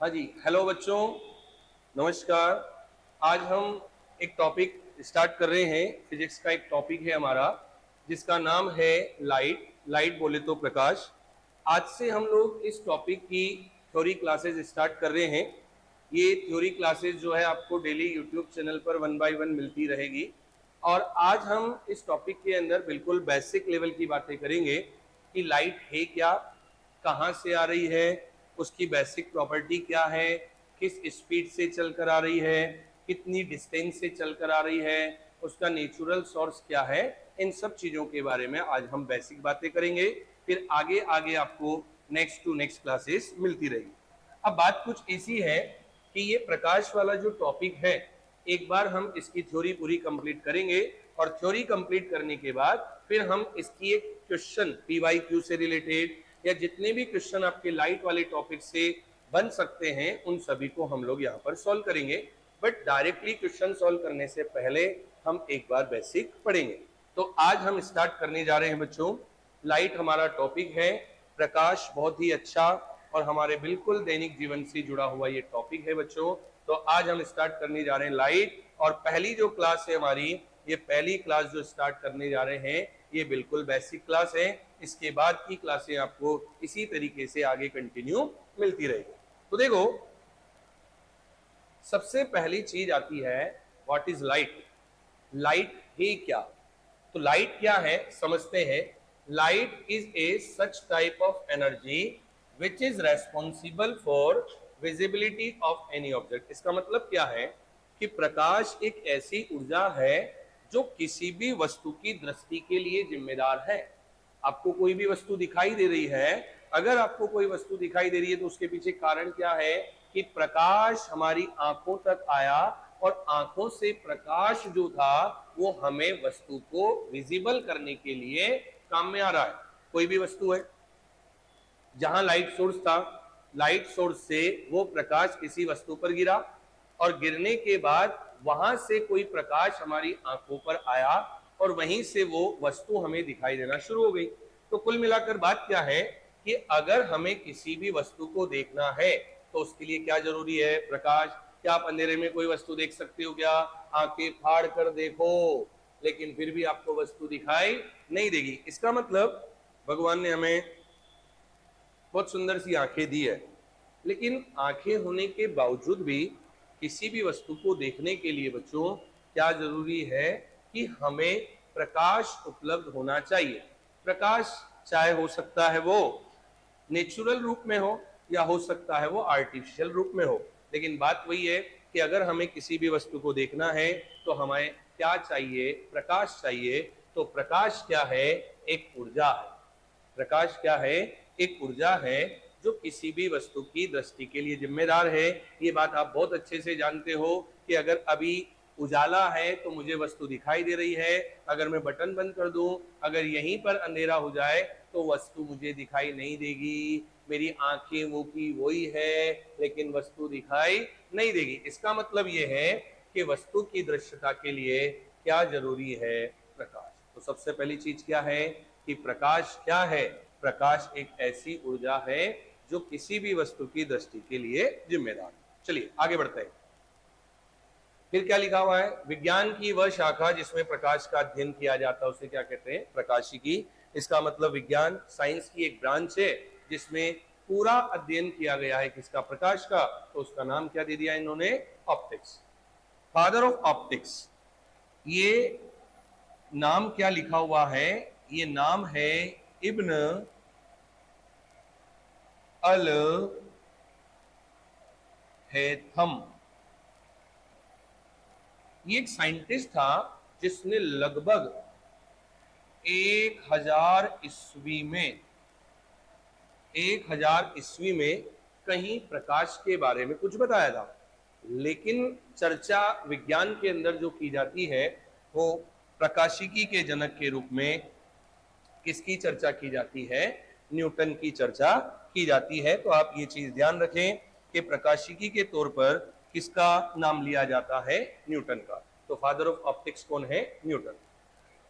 हाँ जी, हेलो बच्चों, नमस्कार। आज हम एक टॉपिक स्टार्ट कर रहे हैं। फिजिक्स का एक टॉपिक है हमारा जिसका नाम है लाइट। लाइट बोले तो प्रकाश। आज से हम लोग इस टॉपिक की थ्योरी क्लासेस स्टार्ट कर रहे हैं। ये थ्योरी क्लासेस जो है आपको डेली यूट्यूब चैनल पर 1 बाय 1 मिलती रहेगी। और आज हम इस टॉपिक के अंदर बिल्कुल बेसिक लेवल की बातें करेंगे कि लाइट है क्या, कहाँ से आ रही है, उसकी बेसिक प्रॉपर्टी क्या है, किस स्पीड से चलकर आ रही है, कितनी डिस्टेंस से चलकर आ रही है, उसका नेचुरल सोर्स क्या है। इन सब चीज़ों के बारे में आज हम बेसिक बातें करेंगे। फिर आगे आगे आपको नेक्स्ट टू नेक्स्ट क्लासेस मिलती रहेगी। अब बात कुछ ऐसी है कि ये प्रकाश वाला जो टॉपिक है, एक बार हम इसकी थ्योरी पूरी कंप्लीट करेंगे और थ्योरी कंप्लीट करने के बाद फिर हम इसकी एक क्वेश्चन पीवाईक्यू से रिलेटेड या जितने भी क्वेश्चन आपके लाइट वाले टॉपिक से बन सकते हैं उन सभी को हम लोग यहाँ पर सॉल्व करेंगे। बट डायरेक्टली क्वेश्चन सॉल्व करने से पहले हम एक बार बेसिक पढ़ेंगे। तो आज हम स्टार्ट करने जा रहे हैं बच्चों। लाइट हमारा टॉपिक है। प्रकाश बहुत ही अच्छा और हमारे बिल्कुल दैनिक जीवन से जुड़ा हुआ ये टॉपिक है बच्चों। तो आज हम स्टार्ट करने जा रहे हैं लाइट। और पहली जो क्लास है हमारी, ये पहली क्लास जो स्टार्ट करने जा रहे हैं, ये बिल्कुल बेसिक क्लास है। इसके बाद की क्लासें आपको इसी तरीके से आगे कंटिन्यू मिलती रहेगी। तो देखो, सबसे पहली चीज आती है व्हाट इज लाइट। लाइट है क्या? तो लाइट क्या है समझते हैं। Light is a such type of energy which is responsible for visibility of any object. इसका मतलब क्या है कि प्रकाश एक ऐसी ऊर्जा है जो किसी भी वस्तु की दृष्टि के लिए जिम्मेदार है। आपको कोई भी वस्तु दिखाई दे रही है, अगर आपको कोई वस्तु दिखाई दे रही है तो उसके पीछे कारण क्या है कि प्रकाश हमारी आंखों तक आया और आंखों से प्रकाश जो था वो हमें वस्तु को विजिबल करने के लिए काम में आ रहा है। कोई भी वस्तु है, जहां लाइट सोर्स था, लाइट सोर्स से वो प्रकाश किसी वस्तु पर गिरा और गिरने के बाद वहां से कोई प्रकाश हमारी आंखों पर आया और वहीं से वो वस्तु हमें दिखाई देना शुरू हो गई। तो कुल मिलाकर बात क्या है कि अगर हमें किसी भी वस्तु को देखना है तो उसके लिए क्या जरूरी है? प्रकाश। क्या आप अंधेरे में कोई वस्तु देख सकते हो? क्या आंखें फाड़ कर देखो लेकिन फिर भी आपको वस्तु दिखाई नहीं देगी। इसका मतलब भगवान ने हमें बहुत सुंदर सी आंखें दी है, लेकिन आंखें होने के बावजूद भी किसी भी वस्तु को देखने के लिए बच्चों क्या जरूरी है कि हमें प्रकाश उपलब्ध होना चाहिए। प्रकाश चाहे हो सकता है वो नेचुरल रूप में हो या हो सकता है वो आर्टिफिशियल रूप में हो, लेकिन बात वही है कि अगर हमें किसी भी वस्तु को देखना है तो हमें क्या चाहिए? प्रकाश चाहिए। तो प्रकाश क्या है? एक ऊर्जा है। प्रकाश क्या है? एक ऊर्जा है जो किसी भी वस्तु की दृष्टि के लिए जिम्मेदार है। ये बात आप बहुत अच्छे से जानते हो कि अगर अभी उजाला है तो मुझे वस्तु दिखाई दे रही है, अगर मैं बटन बंद कर दूं, अगर यहीं पर अंधेरा हो जाए तो वस्तु मुझे दिखाई नहीं देगी। मेरी आंखें वो की वही है लेकिन वस्तु दिखाई नहीं देगी। इसका मतलब ये है कि वस्तु की दृश्यता के लिए क्या जरूरी है? प्रकाश। तो सबसे पहली चीज क्या है कि प्रकाश क्या है? प्रकाश एक ऐसी ऊर्जा है जो किसी भी वस्तु की दृष्टि के लिए जिम्मेदार है। चलिए आगे बढ़ते हैं। फिर क्या लिखा हुआ है? विज्ञान की वह शाखा जिसमें प्रकाश का अध्ययन किया जाता है उसे क्या कहते हैं? प्रकाशिकी। इसका मतलब विज्ञान साइंस की एक ब्रांच है जिसमें पूरा अध्ययन किया गया है किसका? प्रकाश का। तो उसका नाम क्या दे दिया इन्होंने? ऑप्टिक्स। Father of optics. ये नाम क्या लिखा हुआ है? ये नाम है इब्न अल हैथम। ये एक साइंटिस्ट था जिसने लगभग 1000 ईस्वी में कहीं प्रकाश के बारे में कुछ बताया था। लेकिन चर्चा विज्ञान के अंदर जो की जाती है वो प्रकाशिकी के जनक के रूप में किसकी चर्चा की जाती है? न्यूटन की चर्चा की जाती है। तो आप ये चीज ध्यान रखें कि प्रकाशिकी के तौर पर किसका नाम लिया जाता है? न्यूटन का। तो फादर ऑफ ऑप्टिक्स कौन है? न्यूटन।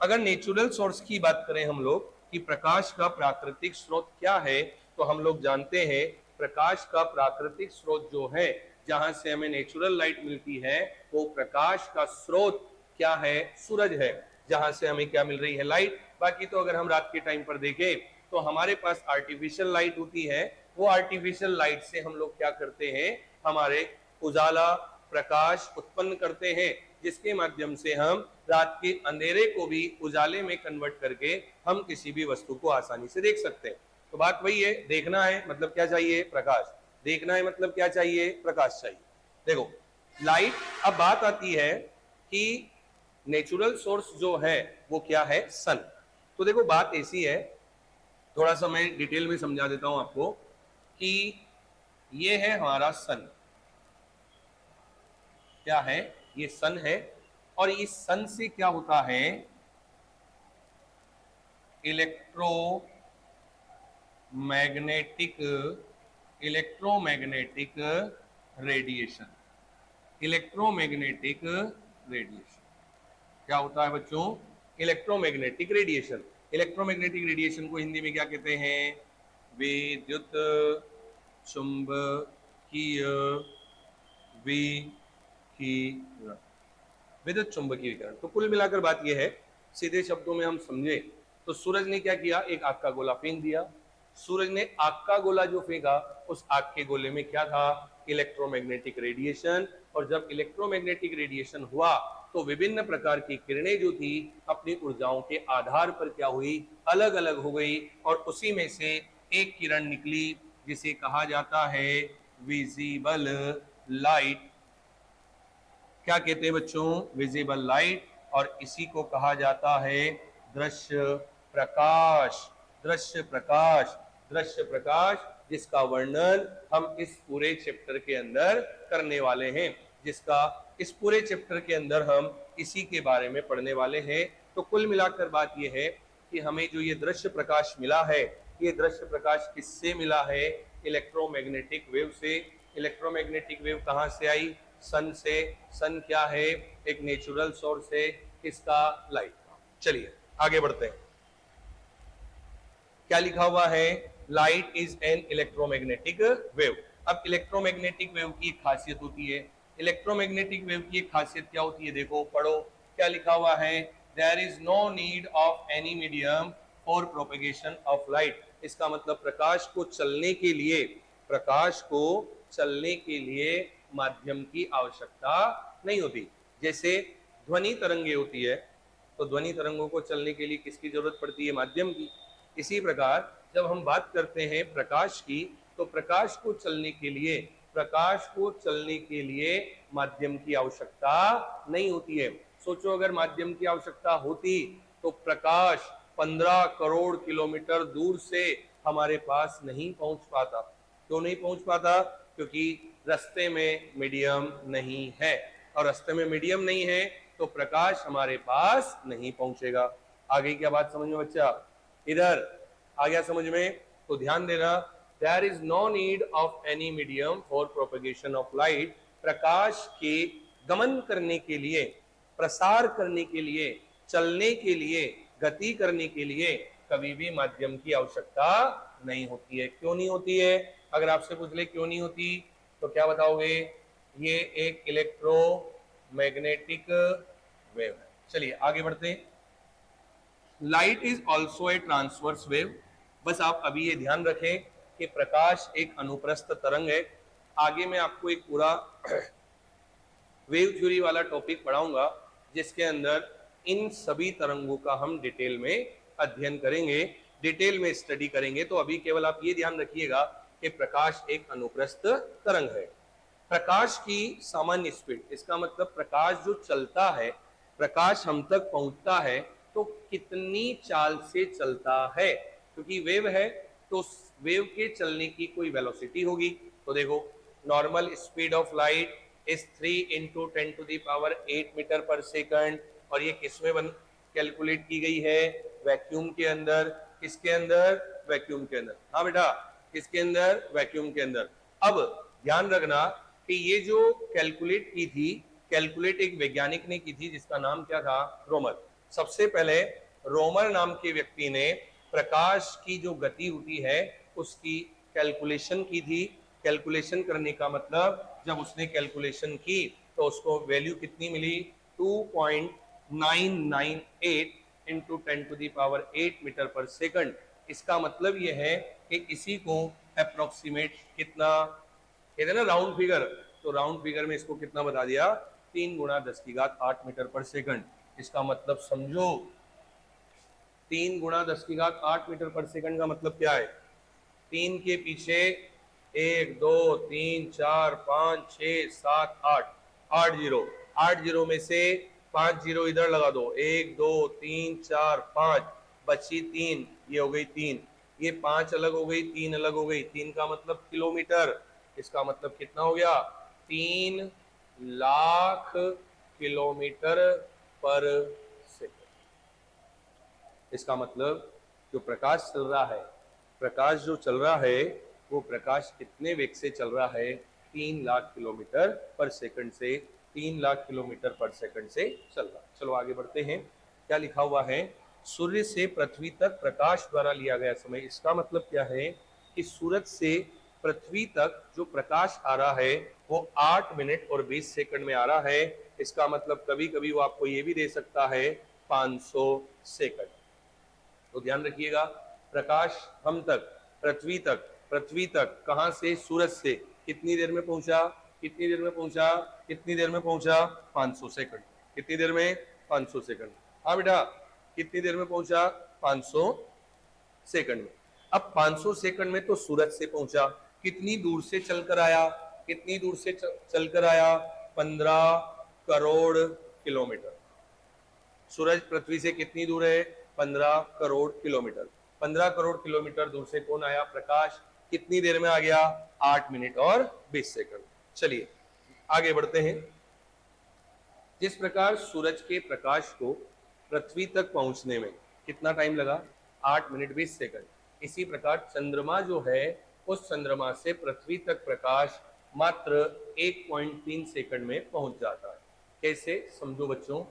अगर नेचुरल सोर्स की बात करें हम लोग कि प्रकाश का प्राकृतिक स्रोत क्या है, तो हम लोग जानते हैं प्रकाश का प्राकृतिक स्रोत जो है, जहां से हमें नेचुरल लाइट मिलती है, वो प्रकाश का स्रोत क्या है? सूरज है, जहां से हमें क्या मिल रही है? लाइट। बाकी तो अगर हम रात के टाइम पर देखें तो हमारे पास आर्टिफिशियल लाइट होती है, वो आर्टिफिशियल लाइट से हम लोग क्या करते हैं? हमारे उजाला प्रकाश उत्पन्न करते हैं, जिसके माध्यम से हम रात के अंधेरे को भी उजाले में कन्वर्ट करके हम किसी भी वस्तु को आसानी से देख सकते हैं। तो बात वही है, देखना है मतलब क्या चाहिए? प्रकाश। देखना है मतलब क्या चाहिए? प्रकाश चाहिए। देखो लाइट, अब बात आती है कि नेचुरल सोर्स जो है वो क्या है? सन। तो देखो बात ऐसी है, थोड़ा सा मैं डिटेल में समझा देता हूं आपको कि ये है हमारा सन। क्या है? ये सन है, और इस सन से क्या होता है? Electromagnetic radiation. इलेक्ट्रोमैग्नेटिक रेडिएशन क्या होता है बच्चों? Electromagnetic radiation. इलेक्ट्रोमैग्नेटिक रेडिएशन को हिंदी में क्या कहते हैं? विद्युत चुंबकीय विकिरण। विद्युत चुंबकीय विकिरण। तो कुल मिलाकर बात यह है, सीधे शब्दों में हम समझे तो सूरज ने क्या किया? एक आग का गोला फेंक दिया। सूरज ने आग का गोला जो फेंका, उस आग के गोले में क्या था? Electromagnetic radiation. और जब इलेक्ट्रोमैग्नेटिक रेडिएशन हुआ तो विभिन्न प्रकार की किरणें जो थी अपनी ऊर्जाओं के आधार पर क्या हुई? अलग अलग हो गई, और उसी में से एक किरण निकली जिसे कहा जाता है विजिबल लाइट। क्या कहते हैं बच्चों? Visible light. और इसी को कहा जाता है दृश्य प्रकाश। दृश्य प्रकाश, दृश्य प्रकाश, जिसका वर्णन हम इस पूरे चैप्टर के अंदर करने वाले हैं, जिसका इस पूरे चैप्टर के अंदर हम इसी के बारे में पढ़ने वाले हैं। तो कुल मिलाकर बात यह है कि हमें जो ये दृश्य प्रकाश मिला है, ये दृश्य प्रकाश किससे मिला है? इलेक्ट्रोमैग्नेटिक वेव से। इलेक्ट्रोमैग्नेटिक वेव कहाँ से आई? सन से। सन क्या है? एक नेचुरल सोर्स है, किसका? लाइट। चलिए आगे बढ़ते हैं। क्या लिखा हुआ है? Light is an electromagnetic wave. अब इलेक्ट्रोमैग्नेटिक वेव की एक खासियत होती है। इलेक्ट्रोमैग्नेटिक वेव की एक खासियत क्या होती है? देखो पढ़ो, क्या लिखा हुआ है? There is no need of any medium for propagation of light. इसका मतलब प्रकाश को चलने के लिए, प्रकाश को चलने के लिए माध्यम की आवश्यकता नहीं होती। जैसे ध्वनि तरंगे होती है, तो ध्वनि तरंगों को चलने के लिए किसकी जरूरत पड़ती है? माध्यम की। इसी प्रकार जब हम बात करते हैं प्रकाश की, तो प्रकाश को चलने के लिए, प्रकाश को चलने के लिए माध्यम की आवश्यकता नहीं होती है। सोचो अगर माध्यम की आवश्यकता होती तो प्रकाश 15 करोड़ किलोमीटर दूर से हमारे पास नहीं पहुंच पाता। क्यों नहीं पहुंच पाता? क्योंकि रास्ते में मीडियम नहीं है, और रास्ते में मीडियम नहीं है तो प्रकाश हमारे पास नहीं पहुंचेगा। आगे क्या बात समझ में बच्चा? इधर आ गया समझ में? तो ध्यान देना, there is no need of any medium for propagation of light. प्रकाश के गमन करने के लिए, प्रसार करने के लिए, चलने के लिए, गति करने के लिए कभी भी माध्यम की आवश्यकता नहीं होती है। क्यों नहीं होती है? अगर आपसे पूछ ले क्यों नहीं होती, तो क्या बताओगे? ये एक इलेक्ट्रोमैग्नेटिक वेव है। चलिए आगे बढ़ते हैं। Light is also a transverse wave. बस आप अभी ये ध्यान रखें कि प्रकाश एक अनुप्रस्थ तरंग है। आगे मैं आपको एक पूरा वेव थ्योरी वाला टॉपिक पढ़ाऊंगा, जिसके अंदर इन सभी तरंगों का हम डिटेल में अध्ययन करेंगे, डिटेल में स्टडी करेंगे। तो अभी केवल आप ये ध्यान रखिएगा कि प्रकाश एक अनुप्रस्थ तरंग है। प्रकाश की सामान्य स्पीड, इसका मतलब प्रकाश जो चलता है, प्रकाश हम तक पहुंचता है तो कितनी चाल से चलता है। क्योंकि वेव है तो वेव के चलने की कोई वेलोसिटी होगी। तो देखो, normal speed of light is 3 × 10⁸ metre per second. और ये किसमें कैलकुलेट की गई है? वैक्यूम के अंदर। किसके अंदर? वैक्यूम के अंदर। हाँ बेटा, किसके अंदर? वैक्यूम के अंदर। अब ध्यान रखना कि ये जो कैलकुलेट की थी, कैलकुलेट एक वैज्ञानिक ने की थी जिसका नाम क्या था? रोमर। सबसे पहले रोमर नाम के व्यक्ति ने प्रकाश की जो गति होती है उसकी कैलकुलेशन की थी, कैलकुलेशन करने का मतलब जब उसने कैलकुलेशन की तो उसको वैल्यू कितनी मिली 2.998 इंटू 10⁸ मीटर पर सेकंड। इसका मतलब यह है कि इसी को अप्रोक्सीमेट कितना कहते हैं ना राउंड फिगर, तो राउंड फिगर में इसको कितना बता दिया 3 गुणा 10⁸ मीटर पर सेकंड। इसका मतलब समझो 3 गुणा 10⁸ मीटर पर सेकंड का मतलब क्या है, 3 के पीछे 1 2 3 4 5 6 7 8 8 जीरो, 8 जीरो में से 5 जीरो इधर लगा दो, 1 2 3 4 5 बची 3, ये हो गई 3, ये 5 अलग हो गई 3 अलग हो गई, 3 का मतलब किलोमीटर। इसका मतलब कितना हो गया 3 लाख किलोमीटर पर सेकंड। इसका मतलब जो प्रकाश चल रहा है, प्रकाश जो चल रहा है वो प्रकाश कितने वेग से चल रहा है 3 लाख किलोमीटर पर सेकंड से, 3 लाख किलोमीटर पर सेकंड से चल रहा। चलो आगे बढ़ते हैं। क्या लिखा हुआ है, सूर्य से पृथ्वी तक प्रकाश द्वारा लिया गया समय। इसका मतलब क्या है कि सूरज से पृथ्वी तक जो प्रकाश आ रहा है वो 8 मिनट और 20 सेकंड में आ रहा है। इसका मतलब कभी कभी वो आपको ये भी दे सकता है 500 सेकंड। तो ध्यान रखिएगा, प्रकाश हम तक पृथ्वी तक कहां से, सूरज से कितनी देर में पहुंचा, कितनी देर में पहुंचा, कितनी देर में पहुंचा 500 सेकंड। कितनी देर में 500 सेकंड। हाँ बेटा, कितनी देर में पहुंचा 500 सेकंड में। अब 500 सेकंड में तो सूरज से पहुंचा, कितनी दूर से चलकर आया, कितनी दूर से चलकर आया 15 करोड़ किलोमीटर। सूरज पृथ्वी से कितनी दूर है 15 करोड़ किलोमीटर। 15 करोड़ किलोमीटर दूर से कौन आया, प्रकाश। कितनी देर में आ गया 8 मिनट और 20 सेकंड। चलिए आगे बढ़ते हैं। जिस प्रकार सूरज के प्रकाश को पृथ्वी तक पहुंचने में कितना टाइम लगा 8 मिनट 20 सेकंड, इसी प्रकार चंद्रमा जो है उस चंद्रमा से पृथ्वी तक प्रकाश मात्र 1.3 सेकंड में पहुंच जाता है। कैसे समझो बच्चों,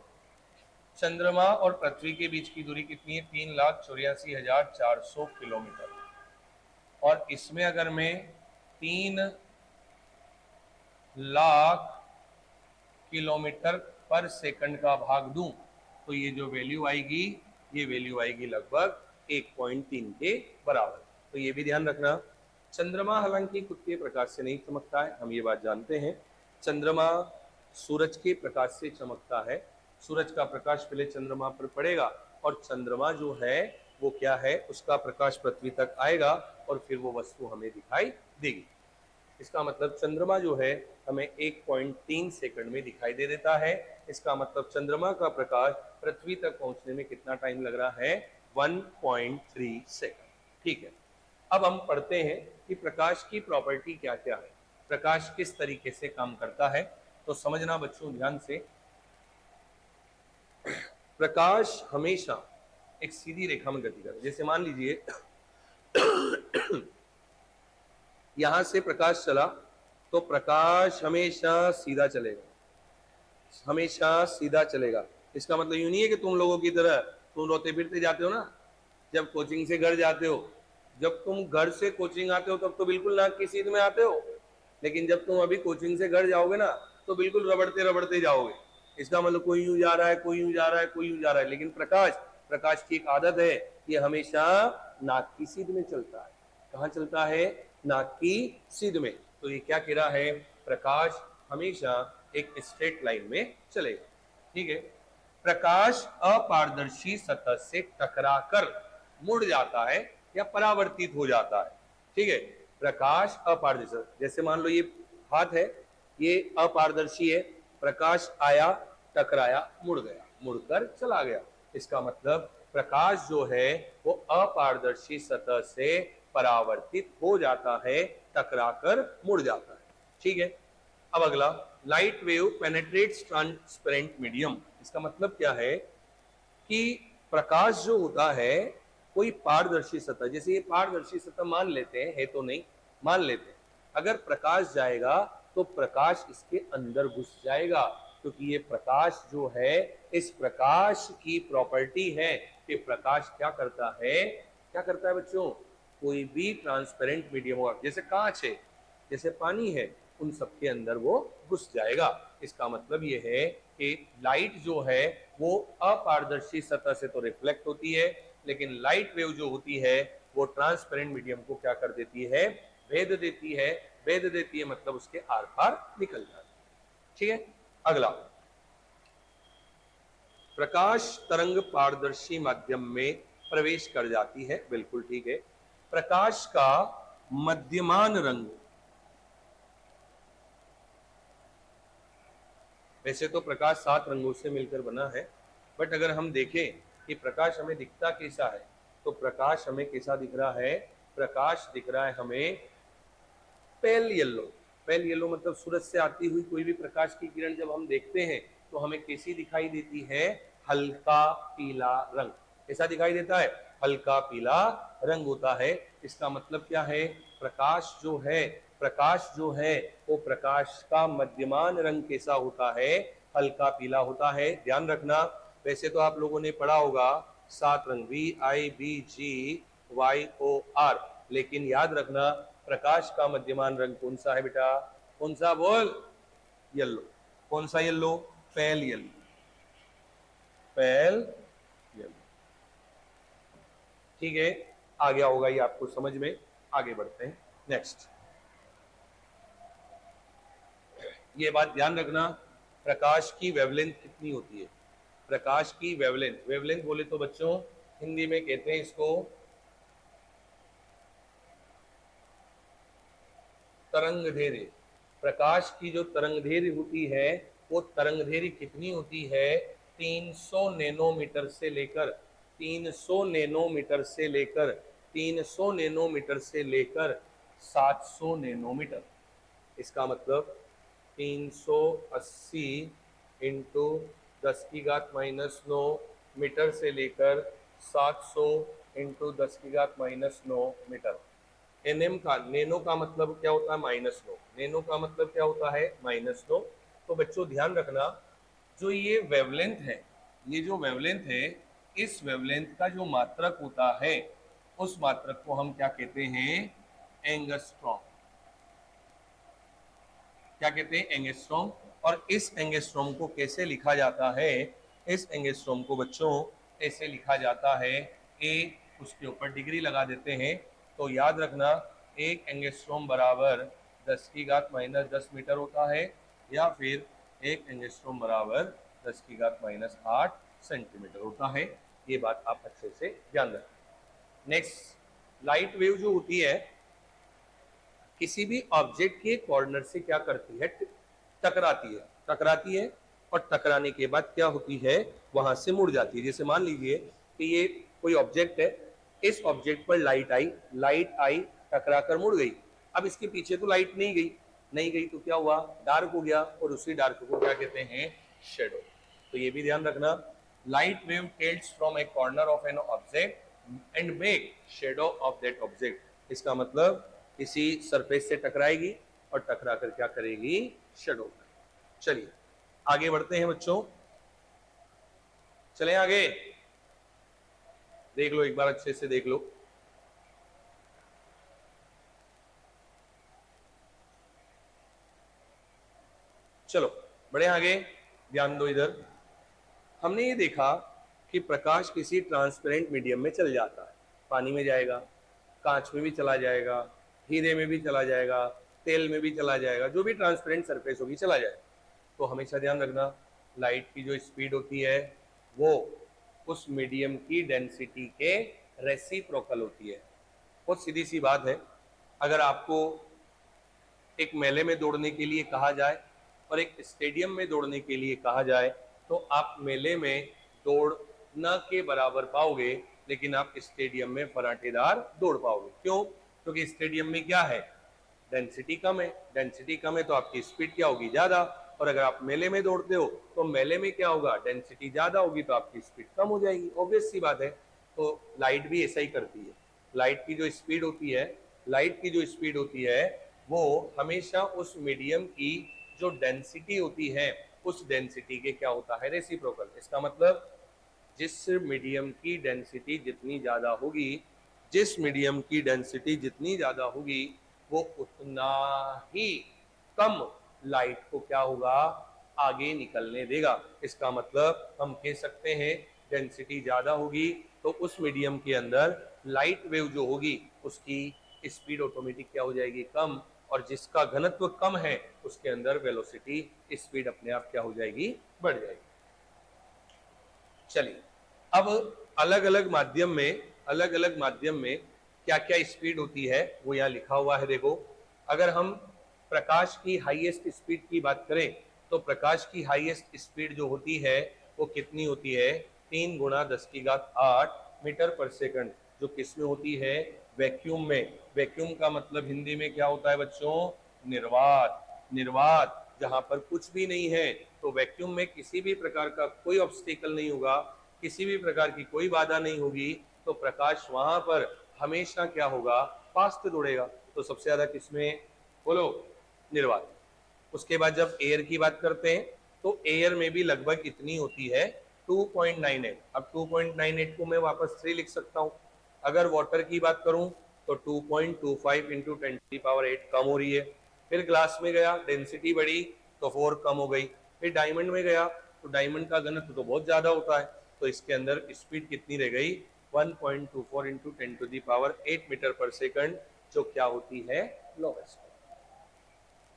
चंद्रमा और पृथ्वी के बीच की दूरी कितनी है 3,84,400 किलोमीटर, और इसमें अगर मैं 3 लाख किलोमीटर पर सेकंड का भाग दूं तो ये जो वैल्यू आएगी, ये वैल्यू आएगी लगभग 1.3 के बराबर। तो ये भी ध्यान रखना, चंद्रमा हालांकि खुद के प्रकाश से नहीं चमकता है, हम ये बात जानते हैं। चंद्रमा सूरज के प्रकाश से चमकता है। सूरज का प्रकाश पहले चंद्रमा पर पड़ेगा और चंद्रमा जो है वो क्या है, उसका प्रकाश पृथ्वी तक आएगा और फिर वो वस्तु हमें दिखाई देगी। इसका मतलब चंद्रमा जो है हमें 1.3 सेकंड में दिखाई दे देता है। इसका मतलब चंद्रमा का प्रकाश पृथ्वी तक पहुंचने में कितना टाइम लग रहा है 1.3 सेकंड। ठीक है, अब हम पढ़ते हैं कि प्रकाश की प्रॉपर्टी क्या क्या है, प्रकाश किस तरीके से काम करता है। तो समझना बच्चों ध्यान से, प्रकाश हमेशा एक सीधी रेखा में गति करे। जैसे मान लीजिए यहां से प्रकाश चला तो प्रकाश हमेशा सीधा चलेगा, हमेशा सीधा चलेगा। इसका मतलब यूं नहीं है कि तुम लोगों की तरह तुम रोते फिरते जाते हो ना, जब कोचिंग से घर जाते हो, जब तुम घर से कोचिंग आते हो तब तो बिल्कुल नाक की सीध में आते हो, लेकिन जब तुम अभी कोचिंग से घर जाओगे ना तो बिल्कुल रबड़ते रबड़ते जाओगे। इसका मतलब कोई यूं जा रहा है, कोई यूं जा रहा है, कोई यूं जा रहा है, लेकिन प्रकाश की एक आदत है, ये हमेशा नाक की सीध में चलता है। कहाँ चलता है, नाक की सीध में। तो ये क्या कह रहा है, प्रकाश हमेशा एक स्ट्रेट लाइन में चलेगा। ठीक है, प्रकाश अपारदर्शी सतह से टकराकर मुड़ जाता है या परावर्तित हो जाता है। ठीक है, प्रकाश अपारदर्शी, जैसे मान लो ये हाथ है, ये अपारदर्शी है, प्रकाश आया, टकराया, मुड़ गया, मुड़कर चला गया। इसका मतलब प्रकाश जो है वो अपारदर्शी सतह से परावर्तित हो जाता है, टकराकर मुड़ जाता है। ठीक है, अब अगला, light wave penetrates transparent medium. इसका मतलब क्या है कि प्रकाश जो होता है कोई पारदर्शी सतह, जैसे ये पारदर्शी सतह मान लेते हैं, है तो नहीं, मान लेते हैं, अगर प्रकाश जाएगा तो प्रकाश इसके अंदर घुस जाएगा, क्योंकि ये प्रकाश जो है, इस प्रकाश की प्रॉपर्टी है कि प्रकाश क्या करता है, क्या करता है बच्चों, कोई भी ट्रांसपेरेंट मीडियम होगा, जैसे कांच है, जैसे पानी है उन सब के अंदर वो घुस जाएगा। इसका मतलब ये है कि लाइट जो है वो अपारदर्शी सतह से तो रिफ्लेक्ट होती है, लेकिन लाइट वेव जो होती है वो ट्रांसपेरेंट मीडियम को क्या कर देती है, भेद देती है। भेद देती है मतलब उसके आर पार निकल जाती है। ठीक है, अगला, प्रकाश तरंग पारदर्शी माध्यम में प्रवेश कर जाती है, बिल्कुल ठीक है। प्रकाश का मध्यमान रंग, वैसे तो प्रकाश 7 रंगों से मिलकर बना है, बट अगर हम देखें कि प्रकाश हमें दिखता कैसा है, तो प्रकाश हमें कैसा दिख रहा है, प्रकाश दिख रहा है हमें पेल येलो। पेल येलो मतलब सूरज से आती हुई कोई भी प्रकाश की किरण जब हम देखते हैं तो हमें कैसी दिखाई देती है, हल्का पीला रंग। कैसा दिखाई देता है, हल्का पीला रंग होता है। इसका मतलब क्या है, प्रकाश जो है, प्रकाश जो है वो प्रकाश का मध्यमान रंग कैसा होता है, हल्का पीला होता है। ध्यान रखना, वैसे तो आप लोगों ने पढ़ा होगा 7 रंग VIBGYOR, लेकिन याद रखना प्रकाश का मध्यमान रंग कौन सा है बेटा, कौन सा बोल, येलो। कौन सा yellow, pale yellow, pale yellow. ठीक है, आ गया होगा ये आपको समझ में। आगे बढ़ते हैं, नेक्स्ट। ये बात ध्यान रखना, प्रकाश की वेवलेंथ कितनी होती है, प्रकाश की वेवलेंथ, वेवलेंथ बोले तो बच्चों हिंदी में कहते हैं इसको तरंगधैर्य। प्रकाश की जो तरंगधैर्य होती है वो तरंगधैर्य कितनी होती है, 300 नैनोमीटर से लेकर 300 नैनोमीटर से लेकर 300 नैनोमीटर से लेकर 700 नैनोमीटर। इसका मतलब 380 इंटू 10⁻⁹ मीटर से लेकर 700 इंटू 10⁻⁹ मीटर। एनएम का, नैनो का मतलब क्या होता है, -9। नैनो का मतलब क्या होता है, -9। तो बच्चों ध्यान रखना, जो ये वेवलेंथ है, ये जो वेवलेंथ है, इस वेवलेंथ का जो मात्रक होता है उस मात्रक को हम क्या कहते हैं, एंगस्ट्रॉम। क्या कहते हैं, एंगस्ट्रॉम। और इस एंगस्ट्रॉम को कैसे लिखा जाता है, इस एंगस्ट्रॉम को बच्चों ऐसे लिखा जाता है, ए उसके ऊपर डिग्री लगा देते हैं। तो याद रखना, एक एंगस्ट्रॉम बराबर 10⁻⁻10 मीटर होता है, या फिर एक एंगस्ट्रॉम बराबर 10⁻⁸ सेंटीमीटर होता है। ये बात आप अच्छे से ध्यान रखें। नेक्स्ट, लाइट वेव जो होती है किसी भी ऑब्जेक्ट के कॉर्नर से क्या करती है, टकराती है, टकराती है, और टकराने के बाद क्या होती है, वहां से मुड़ जाती है। जैसे मान लीजिए कि ये कोई ऑब्जेक्ट है, इस ऑब्जेक्ट पर लाइट आई, लाइट आई, टकरा कर मुड़ गई। अब इसके पीछे तो लाइट नहीं गई, नहीं गई तो क्या हुआ, डार्क हो गया, और उसी डार्क को क्या कहते हैं, शेडो। तो ये भी ध्यान रखना, light wave tells from a corner of an object and make shadow of that object. इसका मतलब किसी सरफेस से टकराएगी और टकरा कर क्या करेगी, शेडो। चलिए आगे बढ़ते हैं बच्चों, चलें आगे, देख लो एक बार अच्छे से देख लो। चलो बढ़े आगे, ध्यान दो इधर। हमने ये देखा कि प्रकाश किसी ट्रांसपेरेंट मीडियम में चल जाता है, पानी में जाएगा, कांच में भी चला जाएगा, हीरे में भी चला जाएगा, तेल में भी चला जाएगा, जो भी ट्रांसपेरेंट सरफेस होगी चला जाएगा। तो हमेशा ध्यान रखना, लाइट की जो स्पीड होती है वो उस मीडियम की डेंसिटी के रेसिप्रोकल होती है। बहुत सीधी सी बात है, अगर आपको एक मेले में दौड़ने के लिए कहा जाए और एक स्टेडियम में दौड़ने के लिए कहा जाए, तो आप मेले में दौड़ न के बराबर पाओगे, लेकिन आप स्टेडियम में फराटेदार दौड़ पाओगे। क्यों, क्योंकि स्टेडियम में क्या है, डेंसिटी कम है, डेंसिटी कम है तो आपकी स्पीड क्या होगी, ज्यादा। और अगर आप मेले में दौड़ते हो तो मेले में क्या होगा, डेंसिटी ज्यादा होगी तो आपकी स्पीड कम हो जाएगी, ऑब्वियस सी बात है। तो लाइट भी ऐसा ही करती है, लाइट की जो स्पीड होती है, लाइट की जो स्पीड होती है वो हमेशा उस मीडियम की जो डेंसिटी होती है उस डेंसिटी के क्या होता है, रेसिप्रोकल। इसका मतलब जिस मीडियम की डेंसिटी जितनी ज्यादा होगी, जिस मीडियम की डेंसिटी जितनी ज्यादा होगी वो उतना ही कम लाइट को क्या होगा, आगे निकलने देगा। इसका मतलब हम कह सकते हैं डेंसिटी ज्यादा होगी तो उस मीडियम के अंदर लाइट वेव जो होगी उसकी स्पीड ऑटोमेटिक क्या हो जाएगी, कम, और जिसका घनत्व कम है उसके अंदर वेलोसिटी स्पीड अपने आप क्या हो जाएगी, बढ़ जाएगी। चलिए अब अलग अलग माध्यम में क्या क्या स्पीड होती है वो यहाँ लिखा हुआ है। देखो, अगर हम प्रकाश की हाईएस्ट स्पीड की बात करें तो प्रकाश की हाईएस्ट स्पीड जो होती है वो कितनी होती है, 3 गुणा 10⁸ मीटर पर सेकंड, जो किसमें होती है, वैक्यूम में। वैक्यूम का मतलब हिंदी में क्या होता है बच्चों, निर्वात। निर्वात जहां पर कुछ भी नहीं है, तो वैक्यूम में किसी भी प्रकार का कोई ऑब्स्टेकल नहीं होगा, किसी भी प्रकार की कोई बाधा नहीं होगी, तो प्रकाश वहां पर हमेशा क्या होगा, फास्ट दौड़ेगा। तो सबसे ज्यादा किसमें, बोलो, निर्वात। उसके बाद जब एयर की बात करते हैं तो एयर में भी लगभग इतनी होती है 2.98। अब 2.98 को मैं वापस 3 लिख सकता हूं। अगर वाटर की बात करूं तो 2.25 इंटू 10⁸ कम हो रही है। फिर ग्लास में गया, डेंसिटी बढ़ी तो 4 कम हो गई। फिर डायमंड में गया तो डायमंड का घनत्व तो बहुत ज्यादा होता है, तो इसके अंदर स्पीड कितनी रह गई, 1.24 इंटू 10⁸ मीटर पर सेकंड, जो क्या होती है, लोवेस्ट।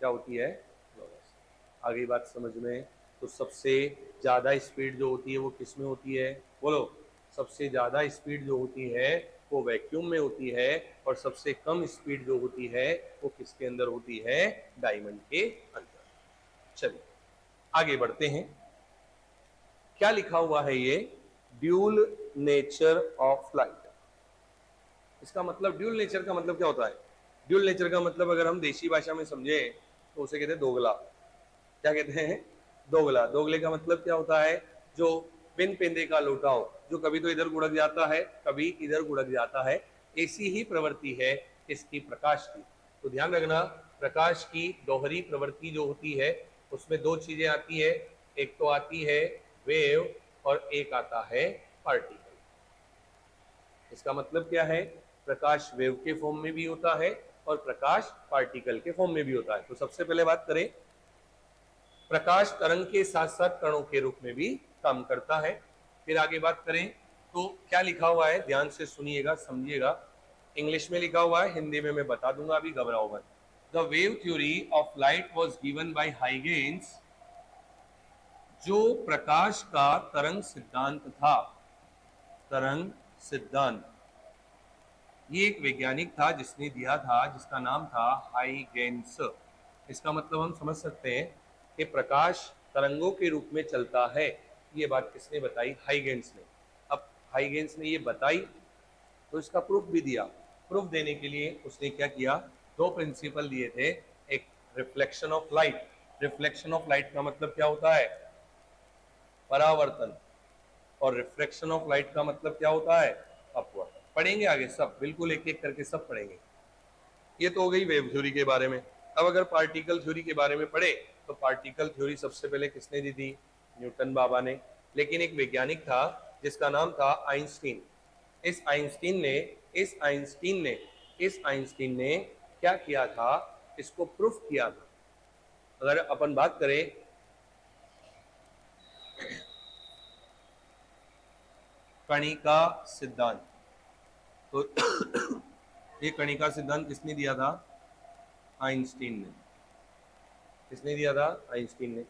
क्या होती है, लोवेस्ट। आगे बात समझ में। तो सबसे ज्यादा स्पीड जो होती है वो किस में होती है, बोलो, सबसे ज्यादा स्पीड जो होती है वो वैक्यूम में होती है, और सबसे कम स्पीड जो होती है वो किसके अंदर होती है, डायमंड के अंदर। चलिए आगे बढ़ते हैं। क्या लिखा हुआ है ये, ड्यूल नेचर ऑफ लाइट। इसका मतलब, ड्यूल नेचर का मतलब क्या होता है, ड्यूल नेचर का मतलब अगर हम देशी भाषा में समझे तो उसे कहते हैं दोगला। क्या कहते हैं, दोगला। दोगले का मतलब क्या होता है, जो बिन पेंदे का लोटा हो, जो कभी तो इधर गुड़क जाता है कभी इधर गुड़क जाता है। ऐसी ही प्रवृत्ति है इसकी प्रकाश की। तो ध्यान रखना, प्रकाश की दोहरी प्रवृत्ति जो होती है उसमें दो चीजें आती है, एक तो आती है वेव और एक आता है पार्टिकल। इसका मतलब क्या है, प्रकाश वेव के फॉर्म में भी होता है और प्रकाश पार्टिकल के फॉर्म में भी होता है। तो सबसे पहले बात करें, प्रकाश तरंग के साथ साथ कणों के रूप में भी काम करता है। फिर आगे बात करें तो क्या लिखा हुआ है, ध्यान से सुनिएगा, समझिएगा। इंग्लिश में लिखा हुआ है, हिंदी में मैं बता दूंगा, अभी घबराओ मत। The wave theory of light was given by Huygens, जो प्रकाश का तरंग सिद्धांत था। तरंग सिद्धांत, ये एक वैज्ञानिक था जिसने दिया था, जिसका नाम था हाइगेन्स। इसका मतलब हम समझ सकते हैं कि प्रकाश तरंगों के रूप में चलता है। ये बात किसने बताई, हाइगेन्स ने। अब हाइगेन्स ने ये बताई तो इसका प्रूफ भी दिया। प्रूफ देने के लिए उसने क्या किया, दो प्रिंसिपल दिए थे। एक reflection of light. Reflection of light का मतलब क्या होता है, परावर्तन। और रिफ्रैक्शन ऑफ लाइट का मतलब क्या होता है, अपवर्तन। पढ़ेंगे आगे सब, बिल्कुल एक एक करके सब पढ़ेंगे। ये तो हो गई वेव थ्योरी के बारे में। अब अगर पार्टिकल थ्योरी के बारे में पढ़े तो पार्टिकल थ्योरी सबसे पहले किसने दी थी, न्यूटन बाबा ने। लेकिन एक वैज्ञानिक था जिसका नाम था आइंस्टीन। इस आइंस्टीन ने क्या किया था, इसको प्रूफ किया था। अगर अपन बात करें कणिका सिद्धांत, तो ये कणिका सिद्धांत किसने दिया था, आइंस्टीन ने। किसने दिया था, आइंस्टीन ने।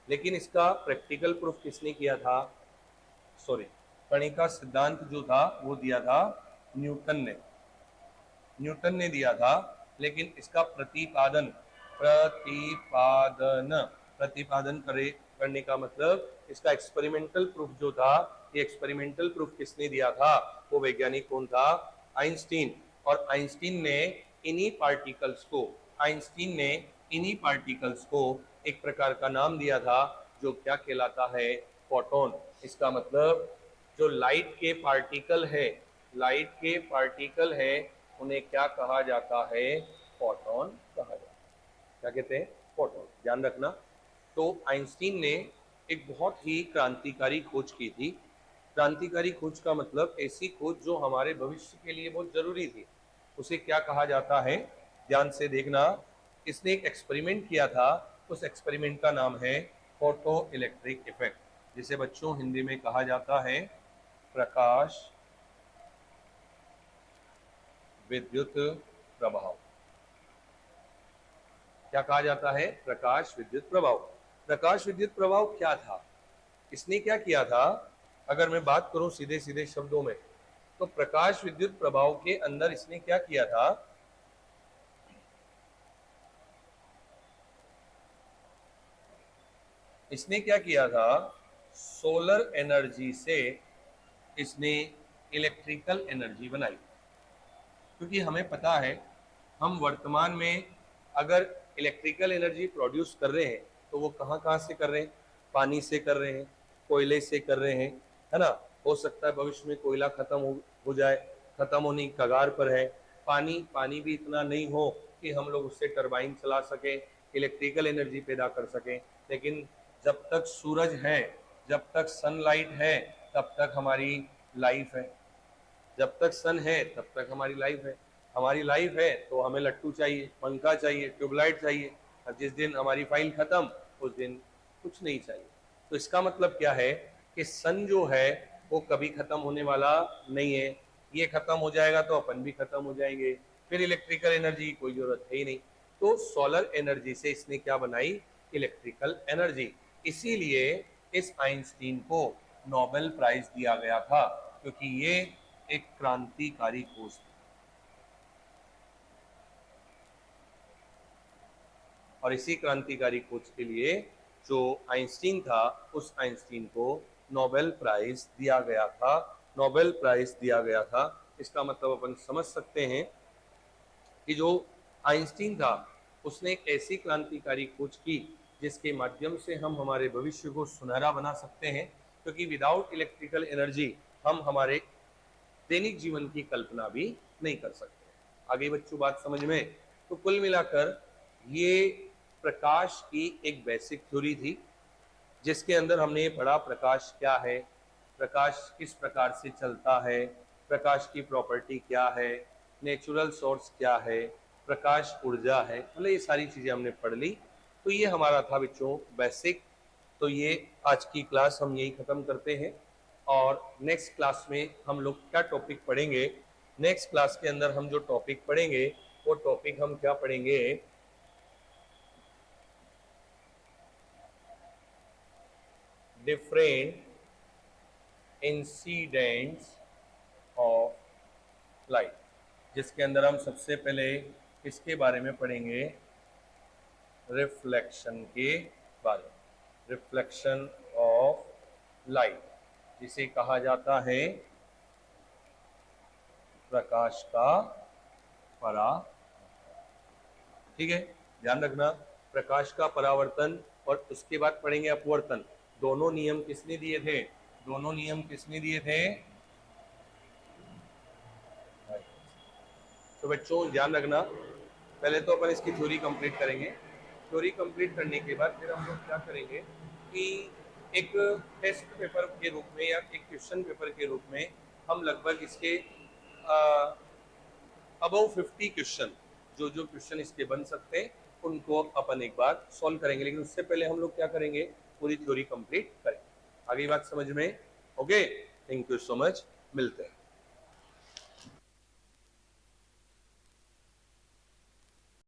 लेकिन इसका प्रैक्टिकल प्रूफ किसने किया था, सॉरी, कणिका सिद्धांत जो था वो दिया था न्यूटन ने। न्यूटन ने दिया था, लेकिन इसका प्रतिपादन करने का मतलब, इसका एक्सपेरिमेंटल प्रूफ जो था, ये एक्सपेरिमेंटल प्रूफ किसने दिया था, वो वैज्ञानिक कौन था, आइंस्टीन। और आइंस्टीन ने इन्हीं पार्टिकल्स को एक प्रकार का नाम दिया था जो क्या कहलाता है, फोटोन। इसका मतलब जो लाइट के पार्टिकल है उन्हें क्या कहा जाता है, फोटोन कहा जाता है। क्या कहते हैं, फोटोन। ध्यान रखना। तो आइंस्टीन ने एक बहुत ही क्रांतिकारी खोज की थी। क्रांतिकारी खोज का मतलब ऐसी खोज जो हमारे भविष्य के लिए बहुत जरूरी थी, उसे क्या कहा जाता है, ध्यान से देखना, इसने एक एक्सपेरिमेंट किया था, उस एक्सपेरिमेंट का नाम है फोटो इलेक्ट्रिक इफेक्ट, जिसे बच्चों हिंदी में कहा जाता है प्रकाश विद्युत प्रभाव। क्या कहा जाता है? प्रकाश विद्युत प्रभाव। प्रकाश विद्युत प्रभाव क्या था? इसने क्या किया था? अगर मैं बात करूं सीधे सीधे शब्दों में, तो प्रकाश विद्युत प्रभाव के अंदर इसने क्या किया था? इसने क्या किया था? सोलर एनर्जी से इसने इलेक्ट्रिकल एनर्जी बनाई। क्योंकि हमें पता है, हम वर्तमान में अगर इलेक्ट्रिकल एनर्जी प्रोड्यूस कर रहे हैं तो वो कहाँ कहाँ से कर रहे हैं? पानी से कर रहे हैं, कोयले से कर रहे हैं, है ना। हो सकता है भविष्य में कोयला खत्म हो जाए, खत्म होने की कगार पर है। पानी भी इतना नहीं हो कि हम लोग उससे टरबाइन चला सकें, इलेक्ट्रिकल एनर्जी पैदा कर सकें। लेकिन जब तक सूरज है, जब तक सनलाइट है, तब तक हमारी लाइफ है। जब तक सन है तब तक हमारी लाइफ है। हमारी लाइफ है तो हमें लट्टू चाहिए, पंखा चाहिए, ट्यूबलाइट चाहिए। और जिस दिन हमारी फाइल खत्म, उस दिन कुछ नहीं चाहिए। तो इसका मतलब क्या है कि सन जो है वो कभी खत्म होने वाला नहीं है। ये खत्म हो जाएगा तो अपन भी खत्म हो जाएंगे, फिर इलेक्ट्रिकल एनर्जी की कोई जरूरत है ही नहीं। तो सोलर एनर्जी से इसने क्या बनाई? Electrical energy. इसीलिए इस आइंस्टीन को नोबेल प्राइज दिया गया था, क्योंकि ये एक क्रांतिकारी खोज थी। और इसी क्रांतिकारी खोज के लिए जो आइंस्टीन था, उस आइंस्टीन को नोबेल प्राइज दिया गया था। नोबेल प्राइज दिया गया था, इसका मतलब अपन समझ सकते हैं कि जो आइंस्टीन था उसने एक ऐसी क्रांतिकारी खोज की जिसके माध्यम से हम हमारे भविष्य को सुनहरा बना सकते हैं। क्योंकि विदाउट इलेक्ट्रिकल एनर्जी हम हमारे दैनिक जीवन की कल्पना भी नहीं कर सकते। आगे बच्चों बात समझ में? तो कुल मिलाकर ये प्रकाश की एक बेसिक थ्योरी थी, जिसके अंदर हमने ये पढ़ा प्रकाश क्या है, प्रकाश किस प्रकार से चलता है, प्रकाश की प्रॉपर्टी क्या है, नेचुरल सोर्स क्या है, प्रकाश ऊर्जा है, मतलब ये सारी चीजें हमने पढ़ ली। तो ये हमारा था बच्चों बेसिक। तो ये आज की क्लास हम यही खत्म करते हैं, और नेक्स्ट क्लास में हम लोग क्या टॉपिक पढ़ेंगे? नेक्स्ट क्लास के अंदर हम जो टॉपिक पढ़ेंगे वो टॉपिक हम क्या पढ़ेंगे? डिफरेंट इंसिडेंट्स ऑफ लाइट, जिसके अंदर हम सबसे पहले किसके बारे में पढ़ेंगे? रिफ्लेक्शन के बारे में। रिफ्लेक्शन ऑफ लाइट, जिसे कहा जाता है प्रकाश का परावर्तन। ठीक है, ध्यान रखना, प्रकाश का परावर्तन, और उसके बाद पढ़ेंगे अपवर्तन। दोनों नियम किसने दिए थे? दोनों नियम किसने दिए थे? तो बच्चों ध्यान रखना, पहले तो अपन इसकी थ्योरी कंप्लीट करेंगे। थ्योरी कंप्लीट करने के बाद फिर हम लोग क्या करेंगे कि एक टेस्ट पेपर के रूप में या एक क्वेश्चन पेपर के रूप में हम लगभग इसके अबव 50 क्वेश्चन, जो जो क्वेश्चन इसके बन सकते हैं उनको अपन एक बार सॉल्व करेंगे। लेकिन उससे पहले हम लोग क्या करेंगे? पूरी थ्योरी कंप्लीट करेंगे। आगे बात समझ में? Okay, thank you so much, मिलते हैं।